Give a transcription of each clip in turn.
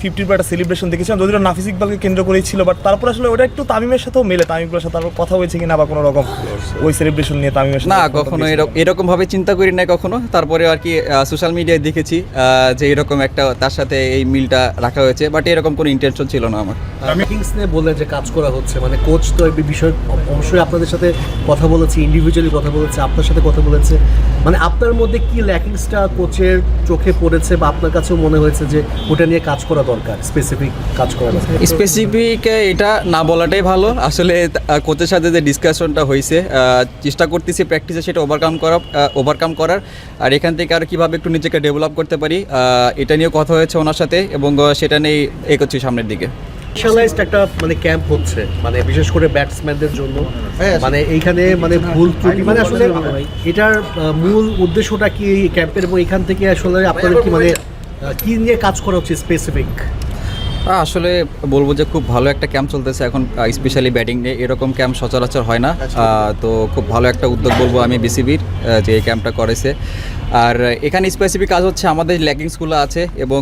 50 একটা সেলিব্রেশন দেখেছিলাম, যদিও নাফিস ইকবালকে কেন্দ্র করেই ছিল, বাট তারপর আসলে ওটা একটু তামিমের সাথেও মেলে, তামিম ইকবালের সাথে তারপর কথা হয়েছে কিনা বা কোনো রকম ওই সেলিব্রেশন নিয়ে তামিমের সাথে? না, কখনো এরকম ভাবে চিন্তা করি না কখনো। তারপরে আর কি সোশ্যাল মিডিয়ায় দেখেছি যে এরকম একটা তার সাথে এই মিলটা রাখা হয়েছে, বাট এরকম কোনো ইন্টেনশন ছিল না আমার। কিংস নিয়ে বললেন যে কাজ করা হচ্ছে, মানে কোচ তো এই বিষয়ে অবশ্যই আপনাদের সাথে কথা বলেছে, ইন্ডিভিজুয়ালি কথা বলেছে, আপনার সাথে কথা বলেছে, মানে আপনার মধ্যে কি ল্যাকিংসটা কোচের চোখে পড়েছে বা আপনার কাছেও মনে হয়েছে যে ওটা নিয়ে কাজ করা দরকার, স্পেসিফিক কাজ করা দরকার? স্পেসিফিক এটা না বলাটাই ভালো। আসলে কোচের সাথে যে ডিসকাশনটা হয়েছে, চেষ্টা করতেছি প্র্যাকটিসে সেটা ওভারকাম করার, আর এখান থেকে আর কীভাবে একটু নিজেকে ডেভেলপ করতে পারি এটা নিয়েও কথা হয়েছে ওনার সাথে, এবং সেটা নিয়েই এগোচ্ছি সামনের দিকে। স্পেশালাইজড একটা মানে ক্যাম্প হচ্ছে, মানে বিশেষ করে ব্যাটসম্যানদের জন্য, মানে এইখানে মানে ভুল ত্রুটি, মানে আসলে এটার মূল উদ্দেশ্যটা কি এই ক্যাম্পের, এবং এখান থেকে আসলে আপনাদের কি মানে কি নিয়ে কাজ করা হচ্ছে স্পেসিফিক? আসলে বলবো যে খুব ভালো একটা ক্যাম্প চলতেছে এখন, স্পেশালি ব্যাটিং নিয়ে। এরকম ক্যাম্প সচরাচর হয় না, তো খুব ভালো একটা উদ্যোগ বলবো আমি বিসিবির যে এই ক্যাম্পটা করেছে। আর এখানে স্পেসিফিক কাজ হচ্ছে আমাদের ল্যাকিংসগুলো আছে, এবং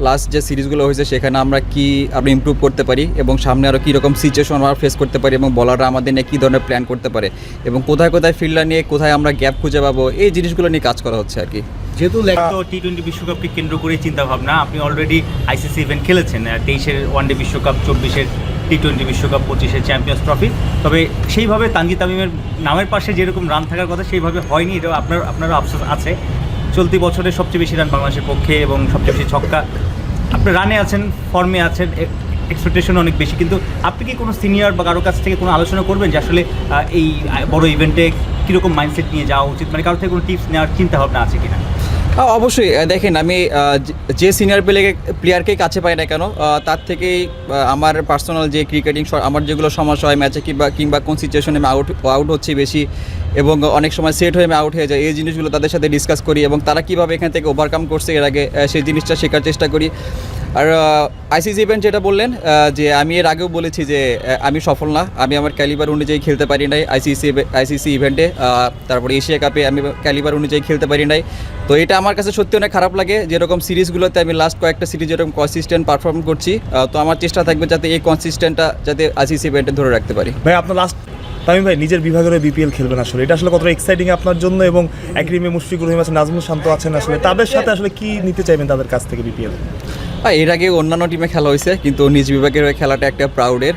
লাস্ট যে সিরিজগুলো হয়েছে সেখানে আমরা কি আরও ইমপ্রুভ করতে পারি, এবং সামনে আরও কীরকম সিচুয়েশন আমরা ফেস করতে পারি, এবং বলাররা আমাদের নিয়ে কী ধরনের প্ল্যান করতে পারে, এবং কোথায় কোথায় ফিল্ডার নিয়ে কোথায় আমরা গ্যাপ খুঁজে পাবো, এই জিনিসগুলো নিয়ে কাজ করা হচ্ছে আর কি। যেহেতু তো টি-20 বিশ্বকাপকে কেন্দ্র করে চিন্তা ভাবনা, আপনি অলরেডি আইসিসি ইভেন্ট খেলেছেন, 23-এর ওয়ানডে বিশ্বকাপ, 24-এর টি-20 বিশ্বকাপ, 25-এর চ্যাম্পিয়ন্স ট্রফি, তবে সেইভাবে তানজিদ তামিমের নামের পাশে যেরকম রান থাকার কথা সেইভাবে হয়নি, এটা আপনারও আফসোস আছে। চলতি বছরে সবচেয়ে বেশি রান বাংলাদেশের পক্ষে এবং সবচেয়ে বেশি ছক্কা, আপনি রানে আছেন, ফর্মে আছেন, এক্সপেকটেশন অনেক বেশি, কিন্তু আপনি কি কোনো সিনিয়র বা কারো কাছ থেকে কোনো আলোচনা করবেন যে আসলে এই বড় ইভেন্টে কীরকম মাইন্ডসেট নিয়ে যাওয়া উচিত, মানে কারো থেকে কোনো টিপস নেওয়ার চিন্তা ভাবনা আছে কিনা? অবশ্যই দেখেন, আমি যে সিনিয়র প্লেয়ারকেই কাছে পাই না কেন, তার থেকেই আমার পার্সোনাল যে ক্রিকেটিং আমার যেগুলো সমস্যা হয় ম্যাচে কিংবা কোন সিচুয়েশনে আমি আউট হচ্ছি বেশি, এবং অনেক সময় সেট হয়ে আমি আউট হয়ে যাই, এই জিনিসগুলো তাদের সাথে ডিসকাস করি, এবং তারা কীভাবে এখান থেকে ওভারকাম করছে এর আগে সেই জিনিসটা শেখার চেষ্টা করি। আর আইসিসি ইভেন্ট যেটা বললেন, যে আমি এর আগেও বলেছি যে আমি সফল না, আমি আমার ক্যালিবার অনুযায়ী খেলতে পারি নাই আইসিসি ইভেন্টে, তারপরে এশিয়া কাপে আমি ক্যালিবার অনুযায়ী খেলতে পারি নাই। তো এটা আমার কাছে সত্যি অনেক খারাপ লাগে, যেরকম সিরিজগুলোতে আমি লাস্ট কয়েকটা সিরিজ যেরকম কনসিস্টেন্ট পারফর্ম করছি, তো আমার চেষ্টা থাকবে যাতে এই কনসিস্টেন্টটা যাতে আইসিসি ইভেন্টে ধরে রাখতে পারি। ভাই আপনার লাস্ট তামিম ভাই নিজের বিভাগের বিপিএল খেলবেন, আসলে এটা আসলে কতটা এক্সাইটিং আপনার জন্য, এবং একরিমে মুশফিকুর রহিম আছেন, নাজমুল শান্ত আছেন, আসলে তাদের সাথে আসলে কি নিতে চাইবেন তাদের কাছ থেকে বিপিএল? এর আগে অন্যান্য টিমে খেলা হয়েছে, কিন্তু নিজ বিভাগের হয়ে খেলাটা একটা প্রাউডের।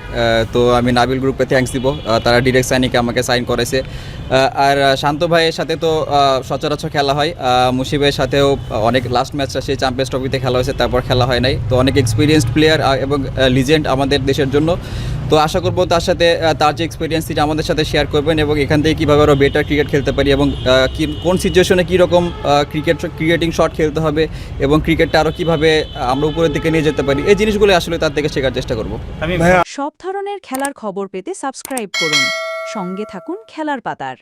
তো আমি নাবিল গ্রুপকে থ্যাঙ্কস দিব, তারা ডিরেক্ট সাইনিকে আমাকে সাইন করেছে। আর শান্ত ভাইয়ের সাথে তো সচরাচর খেলা হয়, মুশিবের সাথেও অনেক লাস্ট ম্যাচটা সেই চ্যাম্পিয়ন্স ট্রফিতে খেলা হয়েছে, তারপর খেলা হয় নাই। তো অনেক এক্সপিরিয়েন্সড প্লেয়ার এবং লিজেন্ড আমাদের দেশের জন্য। তো আশা করবো তার সাথে তার যে এক্সপিরিয়েন্স সেটা আমাদের সাথে শেয়ার করবেন, এবং এখান থেকে কীভাবে আরও বেটার ক্রিকেট খেলতে পারি, এবং কোন সিচুয়েশনে কীরকম ক্রিকেটিং শট খেলতে হবে, এবং ক্রিকেটটা আরও কীভাবে আমরা উপরের দিকে নিয়ে যেতে পারি, এই জিনিসগুলো আসলে তার থেকে শেখার চেষ্টা করবো। সব ধরনের খেলার খবর পেতে সাবস্ক্রাইব করুন, সঙ্গে থাকুন খেলার পাতার।